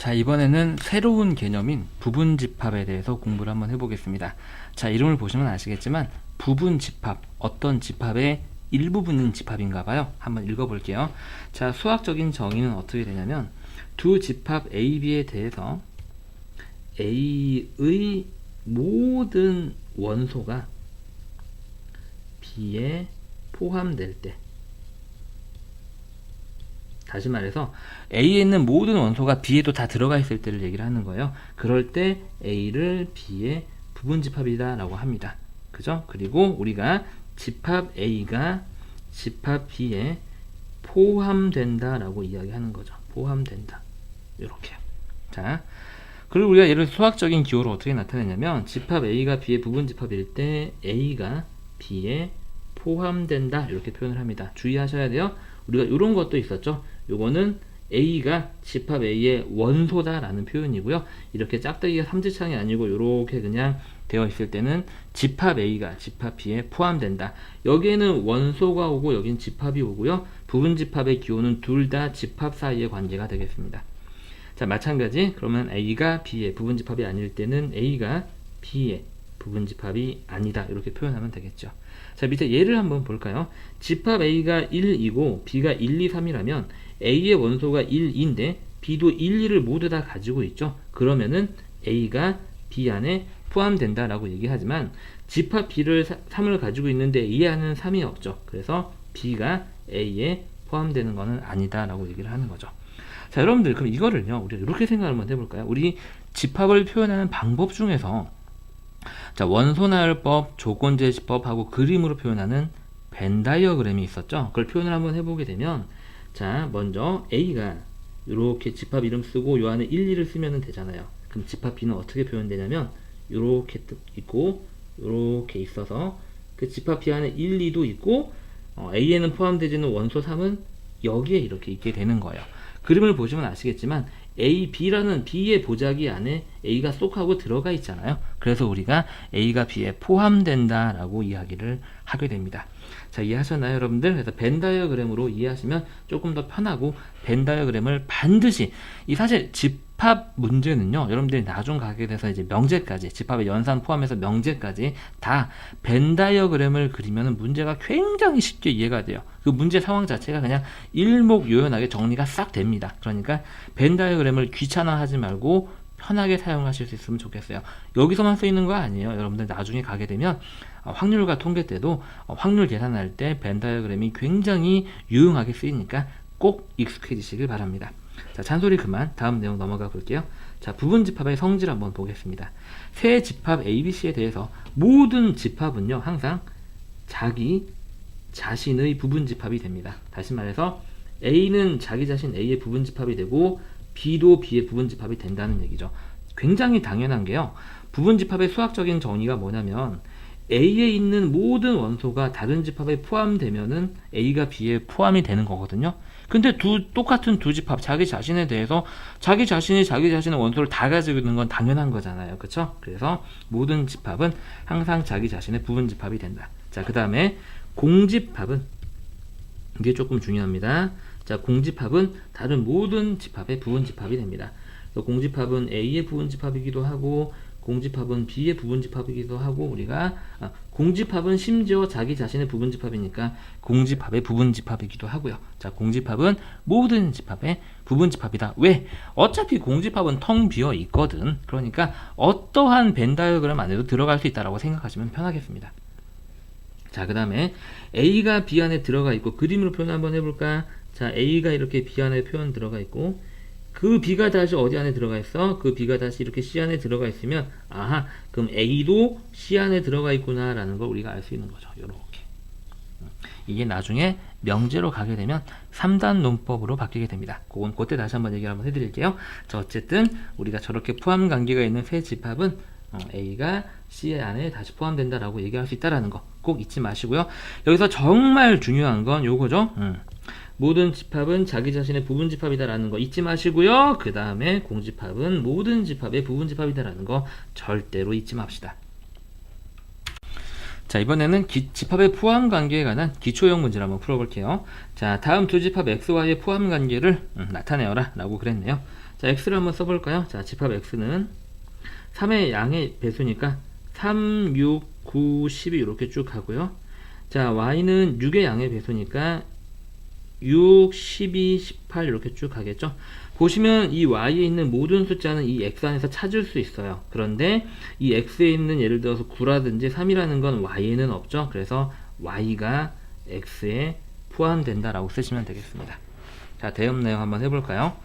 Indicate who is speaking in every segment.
Speaker 1: 자, 이번에는 새로운 개념인 부분집합에 대해서 공부를 한번 해보겠습니다. 자, 이름을 보시면 아시겠지만 부분집합, 어떤 집합의 일부분인 집합인가 봐요. 한번 읽어볼게요. 자, 수학적인 정의는 어떻게 되냐면 두 집합 A, B에 대해서 A의 모든 원소가 B에 포함될 때, 다시 말해서 A에 있는 모든 원소가 B에도 다 들어가 있을 때를 얘기를 하는 거예요. 그럴 때 A를 B의 부분집합이다 라고 합니다. 그죠? 그리고 우리가 집합 A가 집합 B에 포함된다 라고 이야기하는 거죠. 포함된다. 이렇게요. 자, 그리고 우리가 얘를 수학적인 기호로 어떻게 나타내냐면 집합 A가 B의 부분집합일 때 A가 B에 포함된다 이렇게 표현을 합니다. 주의하셔야 돼요. 우리가 이런 것도 있었죠. 요거는 A가 집합 A의 원소다 라는 표현이고요. 이렇게 짝대기가 삼지창이 아니고 이렇게 그냥 되어 있을 때는 집합 A가 집합 B에 포함된다. 여기에는 원소가 오고 여긴 집합이 오고요. 부분집합의 기호는 둘 다 집합 사이의 관계가 되겠습니다. 자, 마찬가지 그러면 A가 B의 부분집합이 아닐 때는 A가 B의 부분집합이 아니다 이렇게 표현하면 되겠죠. 자, 밑에 예를 한번 볼까요? 집합 A가 1이고 B가 1, 2, 3이라면 A의 원소가 1인데 B도 1, 2를 모두 다 가지고 있죠. 그러면은 A가 B 안에 포함된다 라고 얘기하지만 집합 B를 3을 가지고 있는데 A 안에는 3이 없죠. 그래서 B가 A에 포함되는 것은 아니다 라고 얘기를 하는 거죠. 자, 여러분들 그럼 이거를요 우리가 이렇게 생각을 한번 해볼까요? 우리 집합을 표현하는 방법 중에서 자, 원소나열법, 조건제시법하고 그림으로 표현하는 벤 다이어그램이 있었죠. 그걸 표현을 한번 해보게 되면 자, 먼저 A가 이렇게 집합 이름 쓰고 요 안에 1, 2를 쓰면 되잖아요. 그럼 집합 B는 어떻게 표현되냐면 이렇게 있고 이렇게 있어서 그 집합 B 안에 1, 2도 있고 A에는 포함되지는 원소 3은 여기에 이렇게 있게 되는 거예요. 그림을 보시면 아시겠지만 A, B라는 B의 보자기 안에 A가 쏙 하고 들어가 있잖아요. 그래서 우리가 A가 B에 포함된다 라고 이야기를 하게 됩니다. 자, 이해하셨나요 여러분들? 그래서 벤 다이어그램으로 이해하시면 조금 더 편하고 벤 다이어그램을 반드시 이 사실 집합 문제는요 여러분들이 나중 가게 돼서 이제 명제까지 집합의 연산 포함해서 명제까지 다 벤 다이어그램을 그리면 문제가 굉장히 쉽게 이해가 돼요. 그 문제 상황 자체가 그냥 일목요연하게 정리가 싹 됩니다. 그러니까 벤 다이어그램을 귀찮아하지 말고 편하게 사용하실 수 있으면 좋겠어요. 여기서만 쓰이는 거 아니에요. 여러분들 나중에 가게 되면 확률과 통계 때도 확률 계산할 때 벤 다이어그램이 굉장히 유용하게 쓰이니까 꼭 익숙해지시길 바랍니다. 자, 잔소리 그만 다음 내용 넘어가 볼게요. 자, 부분집합의 성질 한번 보겠습니다. 세 집합 ABC에 대해서 모든 집합은요 항상 자기 자신의 부분집합이 됩니다. 다시 말해서 A는 자기 자신 A의 부분집합이 되고 B도 B의 부분집합이 된다는 얘기죠. 굉장히 당연한 게요. 부분집합의 수학적인 정의가 뭐냐면 A에 있는 모든 원소가 다른 집합에 포함되면은 A가 B에 포함이 되는 거거든요. 근데 똑같은 두 집합, 자기 자신에 대해서 자기 자신이 자기 자신의 원소를 다 가지고 있는 건 당연한 거잖아요. 그쵸? 그래서 모든 집합은 항상 자기 자신의 부분집합이 된다. 자, 그 다음에 공집합은 이게 조금 중요합니다. 자, 공집합은 다른 모든 집합의 부분집합이 됩니다. 공집합은 A의 부분집합이기도 하고 공집합은 B의 부분집합이기도 하고 우리가 공집합은 심지어 자기 자신의 부분집합이니까 공집합의 부분집합이기도 하고요. 자, 공집합은 모든 집합의 부분집합이다. 왜? 어차피 공집합은 텅 비어 있거든. 그러니까 어떠한 벤 다이어그램 안에도 들어갈 수 있다라고 생각하시면 편하겠습니다. 자, 그 다음에 A가 B 안에 들어가 있고 그림으로 표현 한번 해볼까? 자, A가 이렇게 B 안에 표현 들어가 있고 그 B가 다시 어디 안에 들어가 있어? 그 B가 다시 이렇게 C 안에 들어가 있으면 아하, 그럼 A도 C 안에 들어가 있구나 라는 걸 우리가 알 수 있는 거죠. 요렇게. 이게 나중에 명제로 가게 되면 3단 논법으로 바뀌게 됩니다. 그건 그때 다시 한번 얘기를 한번 해드릴게요. 자, 어쨌든 우리가 저렇게 포함 관계가 있는 세 집합은 A가 C 안에 다시 포함된다라고 얘기할 수 있다라는 거 꼭 잊지 마시고요. 여기서 정말 중요한 건 요거죠. 모든 집합은 자기 자신의 부분집합이다라는 거 잊지 마시고요. 그 다음에 공집합은 모든 집합의 부분집합이다라는 거 절대로 잊지 맙시다. 자, 이번에는 집합의 포함 관계에 관한 기초형 문제를 한번 풀어볼게요. 자, 다음 두 집합 XY의 포함 관계를 나타내어라 라고 그랬네요. 자, x를 한번 써볼까요? 자, 집합 x는 3의 양의 배수니까 3, 6, 9, 12 이렇게 쭉 가고요. 자, y는 6의 양의 배수니까 6, 12, 18 이렇게 쭉 가겠죠. 보시면 이 y에 있는 모든 숫자는 이 x 안에서 찾을 수 있어요. 그런데 이 x에 있는 예를 들어서 9라든지 3이라는 건 y에는 없죠. 그래서 y가 x에 포함된다라고 쓰시면 되겠습니다. 자, 다음 내용 한번 해볼까요?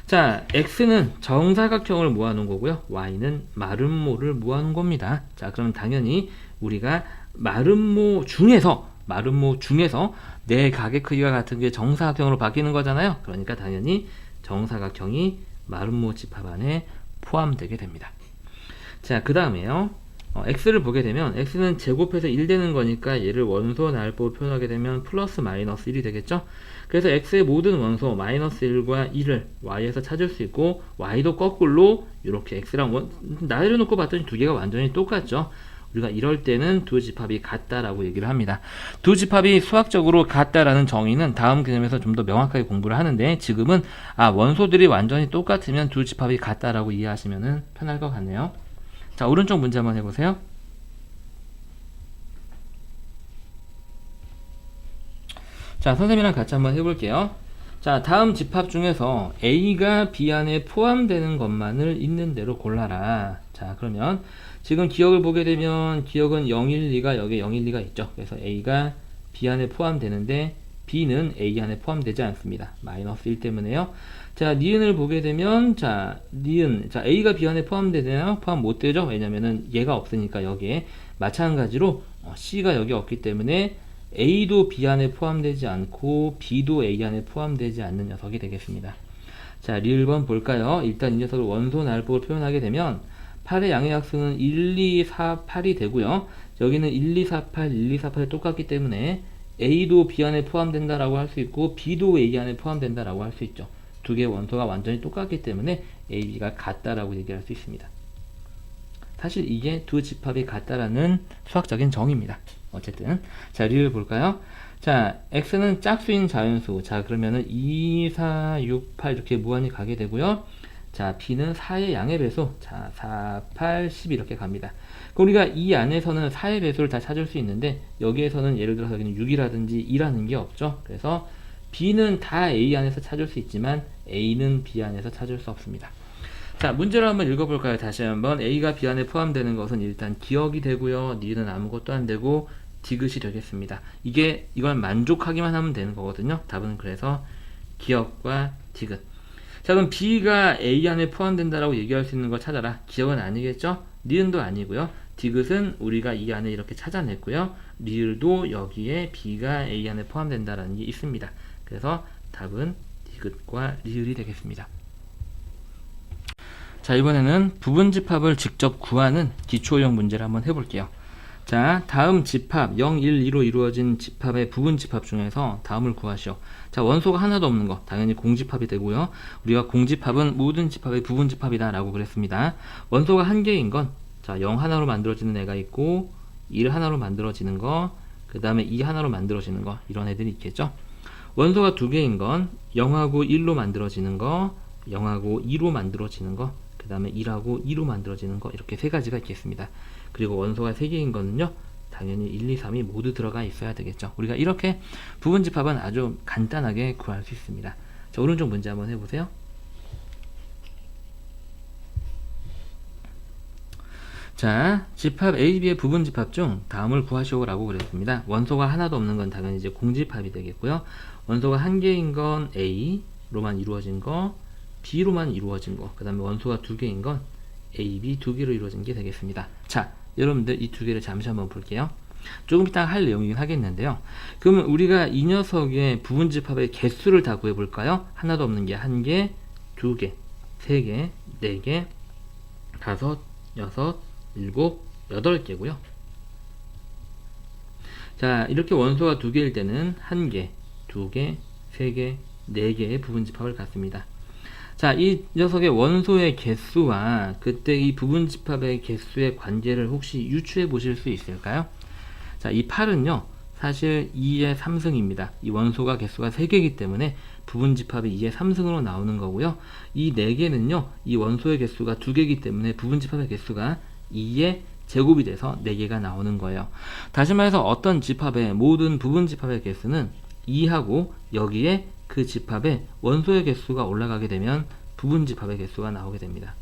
Speaker 1: 자, x는 정사각형을 모아놓은 거고요. y는 마름모를 모아놓은 겁니다. 자, 그럼 당연히 우리가 마름모 중에서 네 각의 크기가 같은 게 정사각형으로 바뀌는 거잖아요. 그러니까 당연히 정사각형이 마름모 집합 안에 포함되게 됩니다. 자, 그 다음에요. x를 보게 되면 x는 제곱해서 1 되는 거니까 얘를 원소 나열법으로 표현하게 되면 플러스 마이너스 1이 되겠죠. 그래서 x의 모든 원소 마이너스 1과 1을 y에서 찾을 수 있고 y도 거꾸로 이렇게 x랑 나열해 놓고 봤더니 두 개가 완전히 똑같죠. 우리가 이럴 때는 두 집합이 같다라고 얘기를 합니다. 두 집합이 수학적으로 같다라는 정의는 다음 개념에서 좀 더 명확하게 공부를 하는데, 지금은 원소들이 완전히 똑같으면 두 집합이 같다라고 이해하시면 편할 것 같네요. 자, 오른쪽 문제 한번 해보세요. 자, 선생님이랑 같이 한번 해볼게요. 자, 다음 집합 중에서 A가 B 안에 포함되는 것만을 있는 대로 골라라. 자, 그러면 지금 기억을 보게 되면 기억은 0, 1, 2가 여기에 0, 1, 2가 있죠. 그래서 A가 B 안에 포함되는데 B는 A 안에 포함되지 않습니다. 마이너스 1 때문에요. 자, 니은을 보게 되면 니은, A가 B 안에 포함되나요? 포함 못 되죠? 왜냐면은 얘가 없으니까 여기에. 마찬가지로 C가 여기 없기 때문에 A도 B 안에 포함되지 않고 B도 A 안에 포함되지 않는 녀석이 되겠습니다. 자, 리을 1번 볼까요? 일단 이 녀석을 원소 나열법으로 표현하게 되면 8의 양의 약수는 1, 2, 4, 8이 되고요. 여기는 1, 2, 4, 8, 1, 2, 4, 8이 똑같기 때문에 A도 B 안에 포함된다라고 할 수 있고 B도 A 안에 포함된다라고 할 수 있죠. 두 개의 원소가 완전히 똑같기 때문에 A, B가 같다라고 얘기할 수 있습니다. 사실 이게 두 집합이 같다라는 수학적인 정의입니다. 어쨌든 자, 리를 볼까요? 자, x는 짝수인 자연수. 자, 그러면은 2, 4, 6, 8 이렇게 무한히 가게 되고요. 자, b는 4의 양의 배수. 자, 4, 8, 10 이렇게 갑니다. 그럼 우리가 이 안에서는 4의 배수를 다 찾을 수 있는데 여기에서는 예를 들어서 여기는 6이라든지 2라는 게 없죠. 그래서 b는 다 a 안에서 찾을 수 있지만 a는 b 안에서 찾을 수 없습니다. 자, 문제를 한번 읽어볼까요? 다시 한번. A가 B 안에 포함되는 것은 일단 기억이 되고요. 니은 아무것도 안 되고 디귿이 되겠습니다. 이걸 만족하기만 하면 되는 거거든요. 답은 그래서 기억과 디귿. 자, 그럼 B가 A 안에 포함된다라고 얘기할 수 있는 걸 찾아라. 기억은 아니겠죠? 니은도 아니고요. 디귿은 우리가 이 안에 이렇게 찾아냈고요. 리을도 여기에 B가 A 안에 포함된다라는 게 있습니다. 그래서 답은 디귿과 리을이 되겠습니다. 자, 이번에는 부분집합을 직접 구하는 기초형 문제를 한번 해볼게요. 자, 다음 집합 0, 1, 2로 이루어진 집합의 부분집합 중에서 다음을 구하시오. 자, 원소가 하나도 없는 거 당연히 공집합이 되고요. 우리가 공집합은 모든 집합의 부분집합이다 라고 그랬습니다. 원소가 한 개인 건, 자, 0 하나로 만들어지는 애가 있고 1 하나로 만들어지는 거, 그 다음에 2 하나로 만들어지는 거, 이런 애들이 있겠죠. 원소가 두 개인 건 0하고 1로 만들어지는 거, 0하고 2로 만들어지는 거, 그 다음에 1하고 2로 만들어지는 거, 이렇게 세 가지가 있겠습니다. 그리고 원소가 3개인 거는요, 당연히 1, 2, 3이 모두 들어가 있어야 되겠죠. 우리가 이렇게 부분집합은 아주 간단하게 구할 수 있습니다. 자, 오른쪽 문제 한번 해보세요. 자, 집합 A, B의 부분집합 중 다음을 구하시오 라고 그랬습니다. 원소가 하나도 없는 건 당연히 이제 공집합이 되겠고요. 원소가 한 개인 건 A로만 이루어진 거, B로만 이루어진 거, 그 다음에 원소가 두 개인 건 A, B 두 개로 이루어진 게 되겠습니다. 자, 여러분들 이 두 개를 잠시 한번 볼게요. 조금 이따 할 내용이긴 하겠는데요. 그러면 우리가 이 녀석의 부분집합의 개수를 다 구해볼까요? 하나도 없는 게 한 개, 두 개, 세 개, 네 개, 다섯, 여섯, 일곱, 8개고요. 자, 이렇게 원소가 두 개일 때는 한 개, 두 개, 세 개, 네 개의 부분집합을 갖습니다. 자, 이 녀석의 원소의 개수와 그때 이 부분집합의 개수의 관계를 혹시 유추해 보실 수 있을까요? 자, 이 8은요, 사실 2의 3승입니다. 이 원소가 개수가 3개이기 때문에 부분집합이 2의 3승으로 나오는 거고요. 이 4개는요, 이 원소의 개수가 2개이기 때문에 부분집합의 개수가 2의 제곱이 돼서 4개가 나오는 거예요. 다시 말해서 어떤 집합의 모든 부분집합의 개수는 2하고 여기에 그 집합의 원소의 개수가 올라가게 되면 부분집합의 개수가 나오게 됩니다.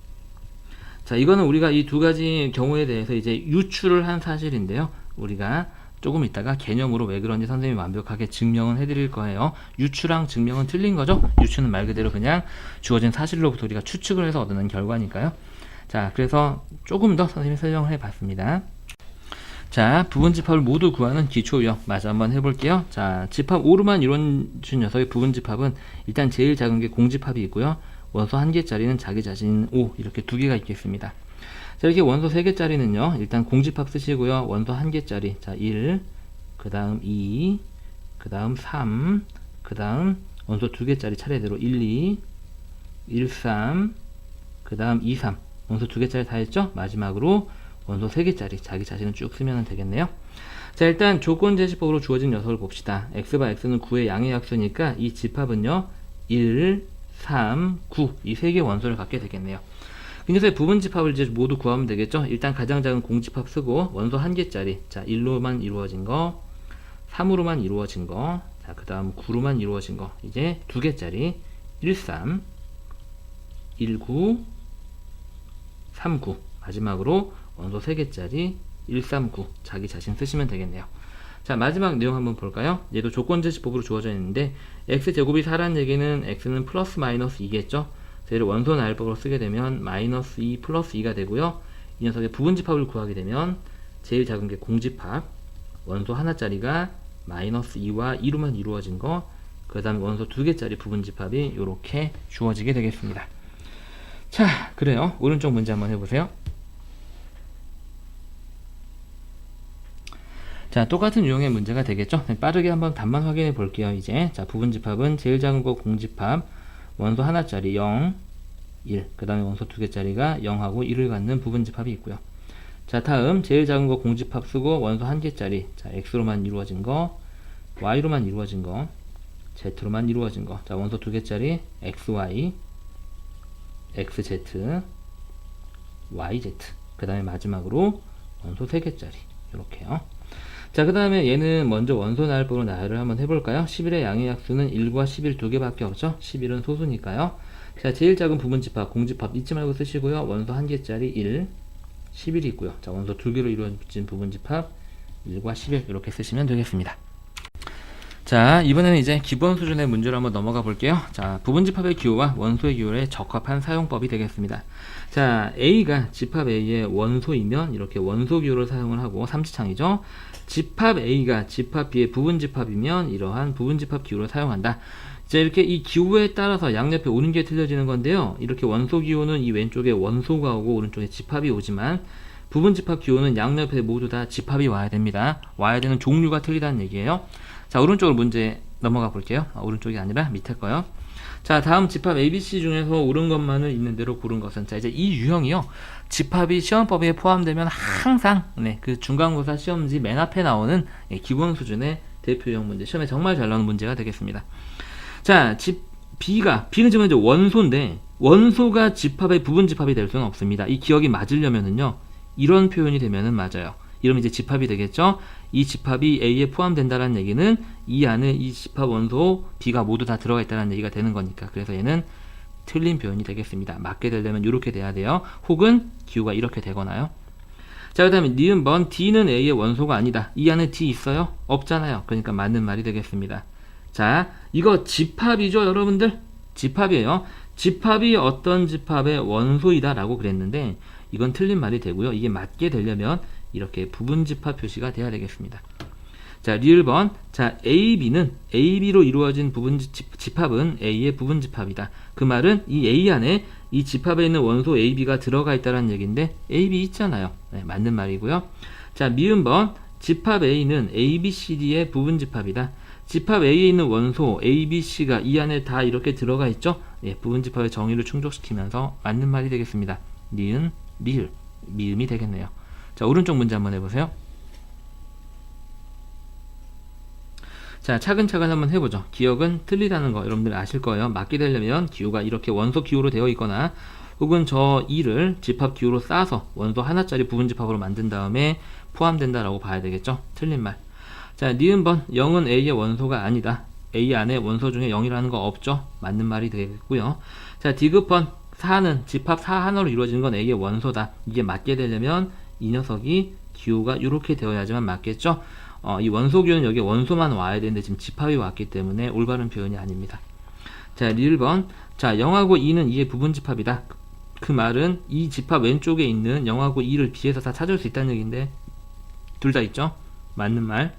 Speaker 1: 자, 이거는 우리가 이 두 가지 경우에 대해서 이제 유추를 한 사실인데요. 우리가 조금 이따가 개념으로 왜 그런지 선생님이 완벽하게 증명은 해드릴 거예요. 유추랑 증명은 틀린 거죠. 유추는 말 그대로 그냥 주어진 사실로부터 우리가 추측을 해서 얻는 결과니까요. 자, 그래서 조금 더 선생님이 설명을 해봤습니다. 자, 부분집합을 모두 구하는 기초유형 마저 한번 해볼게요. 자, 집합 5로만 이루어진 녀석의 부분집합은 일단 제일 작은 게 공집합이 있고요. 원소 1개짜리는 자기 자신 5 이렇게 2개가 있겠습니다. 자, 이렇게 원소 3개짜리는요, 일단 공집합 쓰시고요. 원소 1개짜리, 자, 1, 그 다음 2, 그 다음 3, 그 다음 원소 2개짜리 차례대로 1, 2, 1, 3, 그 다음 2, 3. 원소 2개짜리 다 했죠? 마지막으로 원소 3개짜리 자기 자신을 쭉 쓰면 되겠네요. 자, 일단 조건제시법으로 주어진 녀석을 봅시다. x바 x는 9의 양의 약수니까 이 집합은요, 1, 3, 9 이 3개의 원소를 갖게 되겠네요. 이 녀석의 부분집합을 이제 모두 구하면 되겠죠. 일단 가장 작은 공집합 쓰고 원소 1개짜리, 자, 1로만 이루어진 거, 3으로만 이루어진 거, 자, 그 다음 9로만 이루어진 거, 이제 2개짜리 1, 3, 1, 9, 3, 9 마지막으로 원소 3개짜리 1, 3, 9 자기 자신 쓰시면 되겠네요. 자, 마지막 내용 한번 볼까요? 얘도 조건제시법으로 주어져 있는데 x제곱이 4라는 얘기는 x는 플러스 마이너스 2겠죠? 얘를 원소 나열법으로 쓰게 되면 마이너스 2 플러스 2가 되고요. 이 녀석의 부분집합을 구하게 되면 제일 작은 게 공집합, 원소 하나짜리가 마이너스 2와 2로만 이루어진 거, 그 다음 원소 2개짜리 부분집합이 이렇게 주어지게 되겠습니다. 자, 그래요. 오른쪽 문제 한번 해보세요. 자, 똑같은 유형의 문제가 되겠죠. 빠르게 한번 답만 확인해 볼게요. 이제 자, 부분집합은 제일 작은 거 공집합, 원소 하나짜리 0, 1, 그 다음에 원소 2개짜리가 0하고 1을 갖는 부분집합이 있고요. 자, 다음 제일 작은 거 공집합 쓰고 원소 1개짜리, 자, x로만 이루어진 거, y로만 이루어진 거, z로만 이루어진 거, 자, 원소 2개짜리 xy, xz, yz, 그 다음에 마지막으로 원소 3개짜리 이렇게요. 자, 그 다음에 얘는 먼저 원소 나열법으로 나열을 한번 해볼까요? 11의 양의 약수는 1과 11 두 개밖에 없죠? 11은 소수니까요. 자, 제일 작은 부분집합, 공집합 잊지 말고 쓰시고요. 원소 1개짜리 1, 11이 있고요. 자, 원소 2개로 이루어진 부분집합 1과 11 이렇게 쓰시면 되겠습니다. 자, 이번에는 이제 기본 수준의 문제로 한번 넘어가 볼게요. 자, 부분집합의 기호와 원소의 기호에 적합한 사용법이 되겠습니다. 자, A가 집합 A의 원소이면 이렇게 원소 기호를 사용을 하고 삼지창이죠. 집합 A가 집합 B의 부분집합이면 이러한 부분집합 기호를 사용한다. 자, 이렇게 이 기호에 따라서 양옆에 오는 게 틀려지는 건데요. 이렇게 원소 기호는 이 왼쪽에 원소가 오고 오른쪽에 집합이 오지만 부분집합 기호는 양옆에 모두 다 집합이 와야 됩니다. 와야 되는 종류가 틀리다는 얘기예요. 자, 오른쪽으로 문제 넘어가 볼게요. 오른쪽이 아니라 밑에 거요. 자, 다음 집합 ABC 중에서 옳은 것만을 있는 대로 고른 것은, 자, 이제 이 유형이요, 집합이 시험법에 포함되면 항상 그 중간고사 시험지 맨 앞에 나오는 기본 수준의 대표형 문제, 시험에 정말 잘 나오는 문제가 되겠습니다. 자, B는 지금 이제 원소인데 원소가 집합의 부분집합이 될 수는 없습니다. 이 기억이 맞으려면은요, 이런 표현이 되면은 맞아요. 이러면 이제 집합이 되겠죠. 이 집합이 A에 포함된다는 얘기는 이 안에 이 집합 원소 B가 모두 다 들어가 있다는 얘기가 되는 거니까, 그래서 얘는 틀린 표현이 되겠습니다. 맞게 되려면 이렇게 돼야 돼요. 혹은 기호가 이렇게 되거나요. 자, 그 다음에 니은 번 D는 A의 원소가 아니다. 이 안에 D 있어요? 없잖아요. 그러니까 맞는 말이 되겠습니다. 자, 이거 집합이죠, 여러분들? 집합이에요. 집합이 어떤 집합의 원소이다 라고 그랬는데 이건 틀린 말이 되고요. 이게 맞게 되려면 이렇게 부분집합 표시가 돼야 되겠습니다. 자, 리을번. 자, AB는 AB로 이루어진 집합은 A의 부분집합이다. 그 말은 이 A 안에 이 집합에 있는 원소 AB가 들어가 있다는 얘기인데 AB 있잖아요. 네, 맞는 말이고요. 자, 미음번. 집합 A는 ABCD의 부분집합이다. 집합 A에 있는 원소 ABC가 이 안에 다 이렇게 들어가 있죠. 예, 부분집합의 정의를 충족시키면서 맞는 말이 되겠습니다. 니은, 리을, 미음이 되겠네요. 자, 오른쪽 문제 한번 해보세요. 자, 차근차근 한번 해보죠. 기억은 틀리다는 거 여러분들 아실 거예요. 맞게 되려면 기호가 이렇게 원소 기호로 되어 있거나 혹은 저 2를 집합 기호로 싸서 원소 하나짜리 부분 집합으로 만든 다음에 포함된다라고 봐야 되겠죠. 틀린 말. 자, 니은번 0은 A의 원소가 아니다. A 안에 원소 중에 0이라는 거 없죠. 맞는 말이 되겠고요. 자, 디귿번 4는 집합 4 하나로 이루어지는 건 A의 원소다. 이게 맞게 되려면 이 녀석이 기호가 이렇게 되어야지만 맞겠죠. 이 원소 기호는 여기 원소만 와야 되는데 지금 집합이 왔기 때문에 올바른 표현이 아닙니다. 자, 1번. 자, 0하고 2는 2의 부분 집합이다. 그 말은 이 집합 왼쪽에 있는 0하고 2를 B에서 다 찾을 수 있다는 얘기인데 둘 다 있죠? 맞는 말.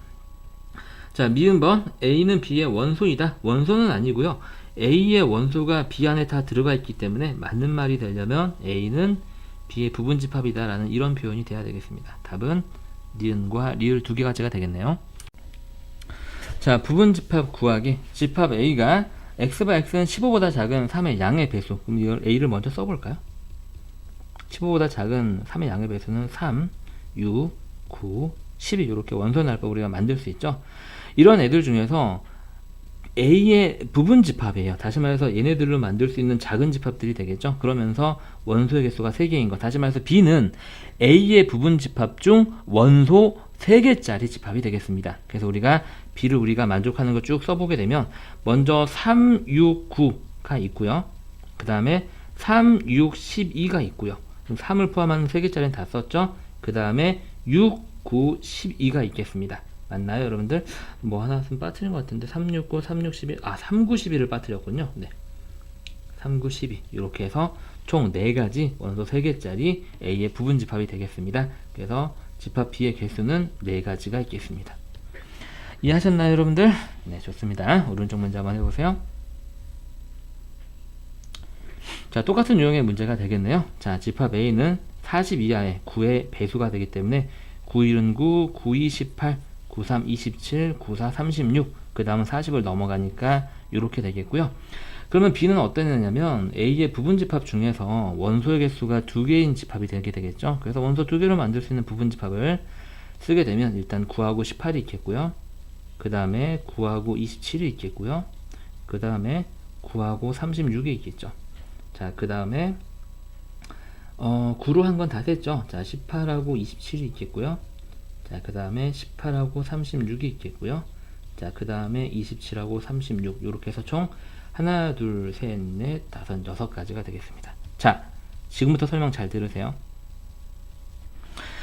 Speaker 1: 자, 미음번 A는 B의 원소이다. 원소는 아니고요. A의 원소가 B 안에 다 들어가 있기 때문에 맞는 말이 되려면 A는 B의 부분 집합이다 라는 이런 표현이 돼야 되겠습니다. 답은 니은과 리을 두 개 가지가 되겠네요. 자, 부분 집합 구하기. 집합 A가 x바 x는 15보다 작은 3의 양의 배수. 그럼 이걸 A를 먼저 써볼까요? 15보다 작은 3의 양의 배수는 3, 6, 9, 12 이렇게 원소 날법 우리가 만들 수 있죠. 이런 애들 중에서 A의 부분 집합이에요. 다시 말해서 얘네들로 만들 수 있는 작은 집합들이 되겠죠. 그러면서 원소의 개수가 3개인 거. 다시 말해서 B는 A의 부분 집합 중 원소 3개짜리 집합이 되겠습니다. 그래서 우리가 B를 우리가 만족하는 거 쭉 써보게 되면 먼저 3, 6, 9가 있고요. 그 다음에 3, 6, 12가 있고요. 3을 포함한 3개짜리는 다 썼죠. 그 다음에 6, 9, 12가 있겠습니다. 맞나요, 여러분들? 뭐 하나 좀 빠뜨린 것 같은데 3, 6, 9, 3, 6, 12 3, 9, 12를 빠뜨렸군요. 네, 3, 9, 12 이렇게 해서 총 4가지 원소 3개짜리 A의 부분 집합이 되겠습니다. 그래서 집합 B의 개수는 4가지가 있겠습니다. 이해하셨나요, 여러분들? 네, 좋습니다. 오른쪽 문제 한번 해보세요. 자, 똑같은 유형의 문제가 되겠네요. 자, 집합 A는 40 이하의 9의 배수가 되기 때문에 9, 1은 9, 9, 2, 18 9, 3, 27, 9, 4, 36 그 다음은 40을 넘어가니까 이렇게 되겠고요. 그러면 B는 어떤 애냐면 A의 부분 집합 중에서 원소의 개수가 2개인 집합이 되게 되겠죠. 그래서 원소 2개로 만들 수 있는 부분 집합을 쓰게 되면 일단 9하고 18이 있겠고요. 그 다음에 9하고 27이 있겠고요. 그 다음에 9하고 36이 있겠죠. 자, 그 다음에 9로 한 건 다 됐죠. 자, 18하고 27이 있겠고요. 자, 그 다음에 18하고 36이 있겠고요. 자, 그 다음에 27하고 36 이렇게 해서 총 하나, 둘, 셋, 넷, 다섯, 6가지가 되겠습니다. 자, 지금부터 설명 잘 들으세요.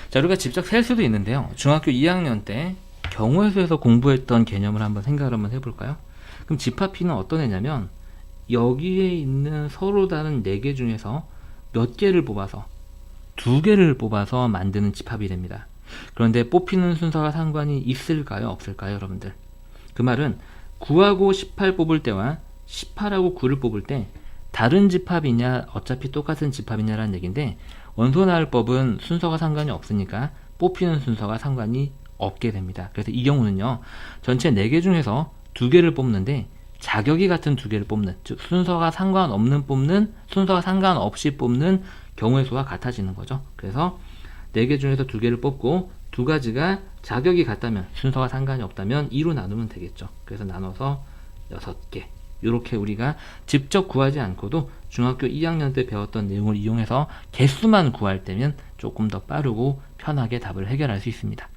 Speaker 1: 자, 우리가 직접 셀 수도 있는데요. 중학교 2학년 때 경우의 수에서 공부했던 개념을 한번 생각을 한번 해볼까요? 그럼 집합 P는 어떤 애냐면 여기에 있는 서로 다른 4개 중에서 몇 개를 뽑아서 2개를 뽑아서 만드는 집합이 됩니다. 그런데 뽑히는 순서가 상관이 있을까요? 없을까요? 여러분들, 그 말은 9하고 18 뽑을 때와 18하고 9를 뽑을 때 다른 집합이냐 어차피 똑같은 집합이냐라는 얘기인데 원소 나열법은 순서가 상관이 없으니까 뽑히는 순서가 상관이 없게 됩니다. 그래서 이 경우는요, 전체 4개 중에서 2개를 뽑는데 자격이 같은 2개를 뽑는, 즉 순서가 상관없는 뽑는, 순서가 상관없이 뽑는 경우의 수가 같아지는 거죠. 그래서 4개 중에서 2개를 뽑고 2가지가 자격이 같다면, 순서가 상관이 없다면 2로 나누면 되겠죠. 그래서 나눠서 6개. 이렇게 우리가 직접 구하지 않고도 중학교 2학년 때 배웠던 내용을 이용해서 개수만 구할 때면 조금 더 빠르고 편하게 답을 해결할 수 있습니다.